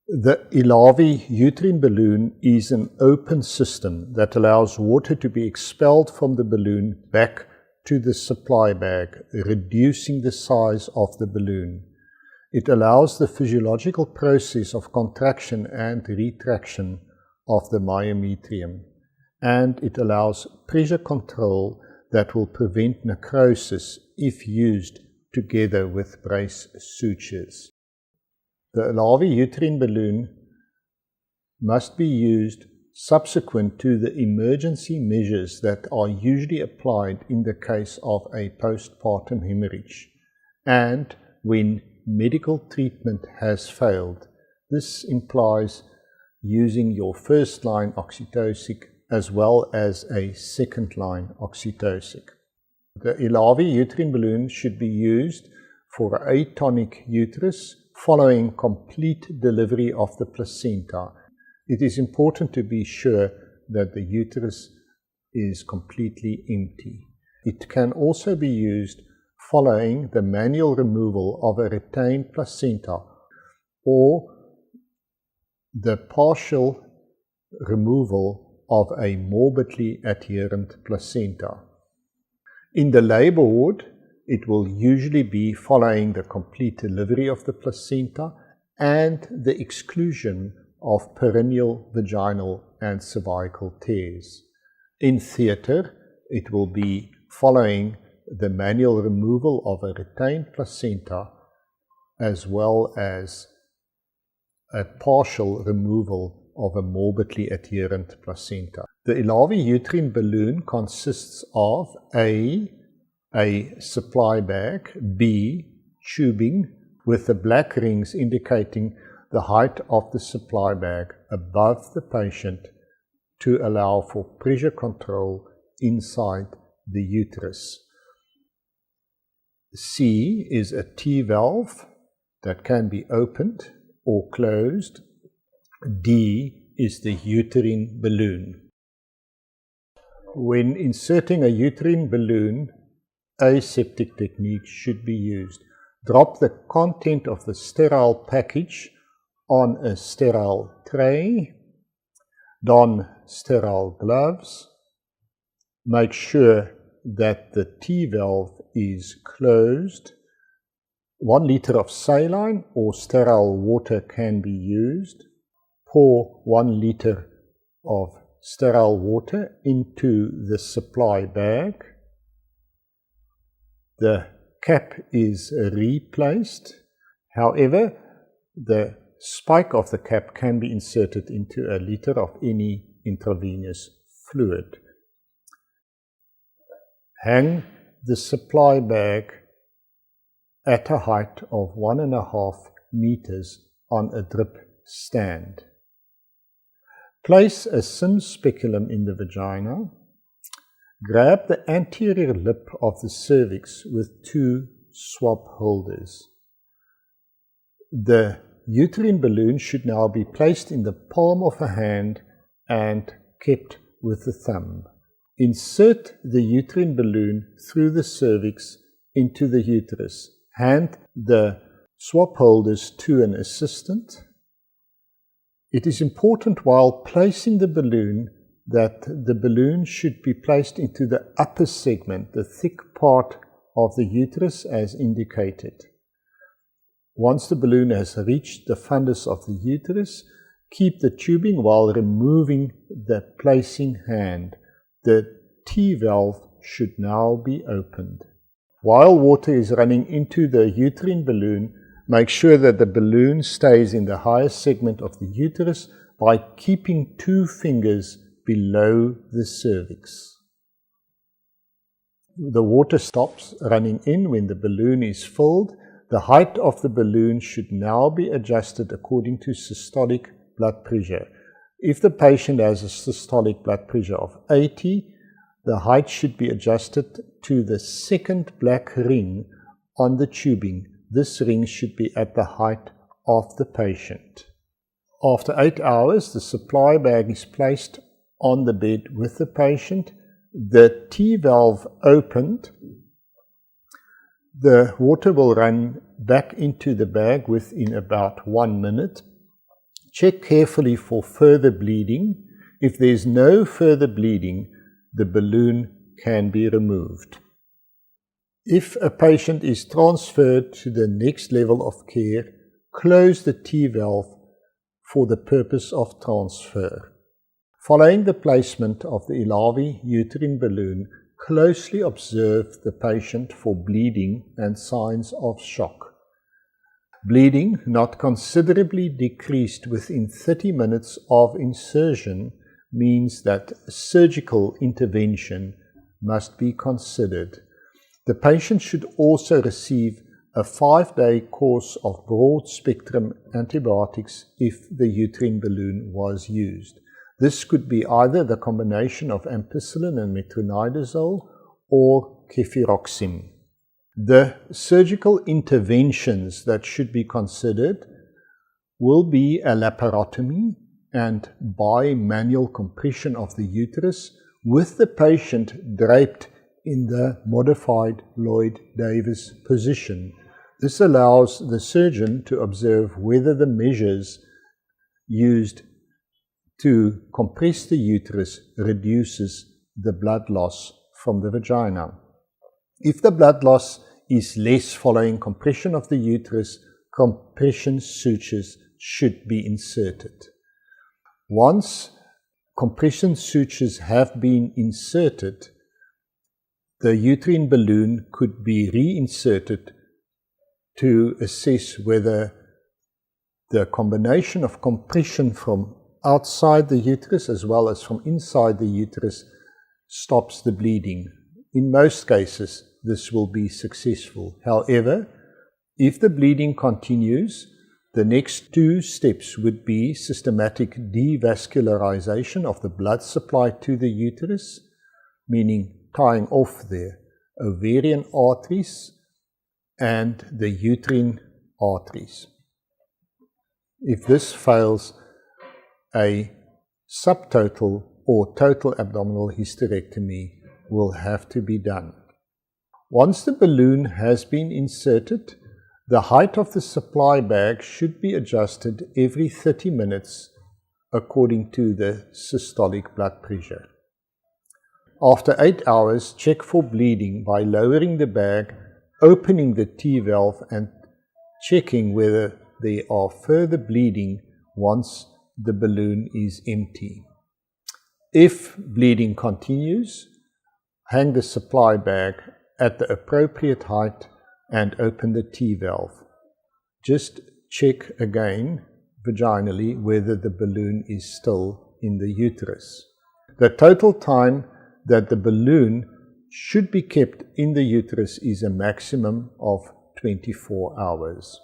The Ellavi uterine balloon is an open system that allows water to be expelled from the balloon back to the supply bag, reducing the size of the balloon. It allows the physiological process of contraction and retraction of the myometrium, and it allows pressure control that will prevent necrosis if used together with brace sutures. The Ellavi uterine balloon must be used subsequent to the emergency measures that are usually applied in the case of a postpartum hemorrhage and when medical treatment has failed. This implies using your first-line oxytocic as well as a second-line oxytocic. The Ellavi uterine balloon should be used for an atonic uterus following complete delivery of the placenta. It is important to be sure that the uterus is completely empty. It can also be used following the manual removal of a retained placenta or the partial removal of a morbidly adherent placenta. In the labor ward, it will usually be following the complete delivery of the placenta and the exclusion of perineal, vaginal and cervical tears. In theatre, it will be following the manual removal of a retained placenta as well as a partial removal of a morbidly adherent placenta. The Ellavi uterine balloon consists of A supply bag, B, tubing with the black rings indicating the height of the supply bag above the patient to allow for pressure control inside the uterus. C is a T-valve that can be opened or closed. D is the uterine balloon. When inserting a uterine balloon, aseptic technique should be used. Drop the content of the sterile package on a sterile tray. Don sterile gloves. Make sure that the T-valve is closed. 1 liter of saline or sterile water can be used. Pour 1 liter of sterile water into the supply bag. The cap is replaced. However, the spike of the cap can be inserted into a liter of any intravenous fluid. Hang the supply bag at a height of 1.5 meters on a drip stand. Place a Sim speculum in the vagina. Grab the anterior lip of the cervix with 2 swab holders. The uterine balloon should now be placed in the palm of a hand and kept with the thumb. Insert the uterine balloon through the cervix into the uterus. Hand the swab holders to an assistant. It is important while placing the balloon that the balloon should be placed into the upper segment, the thick part of the uterus as indicated. Once the balloon has reached the fundus of the uterus, keep the tubing while removing the placing hand. The T-valve should now be opened. While water is running into the uterine balloon, make sure that the balloon stays in the highest segment of the uterus by keeping 2 fingers below the cervix. The water stops running in when the balloon is filled. The height of the balloon should now be adjusted according to systolic blood pressure. If the patient has a systolic blood pressure of 80, the height should be adjusted to the second black ring on the tubing. This ring should be at the height of the patient. After 8 hours, the supply bag is placed on the bed with the patient. The T-valve opened. The water will run back into the bag within about 1 minute. check carefully for further bleeding. If there is no further bleeding, the balloon can be removed. If a patient is transferred to the next level of care, close the T-valve for the purpose of transfer. Following the placement of the Ellavi uterine balloon, closely observe the patient for bleeding and signs of shock. Bleeding not considerably decreased within 30 minutes of insertion means that surgical intervention must be considered. The patient should also receive a 5-day course of broad-spectrum antibiotics if the uterine balloon was used. This could be either the combination of Ampicillin and metronidazole or cefuroxime. The surgical interventions that should be considered will be a laparotomy and bimanual compression of the uterus with the patient draped in the modified Lloyd-Davis position. This allows the surgeon to observe whether the measures used to compress the uterus reduces the blood loss from the vagina. If the blood loss is less following compression of the uterus, compression sutures should be inserted. Once compression sutures have been inserted, the uterine balloon could be reinserted to assess whether the combination of compression from outside the uterus as well as from inside the uterus stops the bleeding. In most cases, this will be successful. However, if the bleeding continues, the next 2 steps would be systematic devascularization of the blood supply to the uterus, meaning tying off the ovarian arteries and the uterine arteries. If this fails, a subtotal or total abdominal hysterectomy will have to be done. Once the balloon has been inserted, the height of the supply bag should be adjusted every 30 minutes according to the systolic blood pressure. After 8 hours, check for bleeding by lowering the bag, opening the T-valve and checking whether there are further bleeding once the balloon is empty. If bleeding continues, hang the supply bag at the appropriate height and open the T-valve. Just check again vaginally whether the balloon is still in the uterus. The total time that the balloon should be kept in the uterus is a maximum of 24 hours.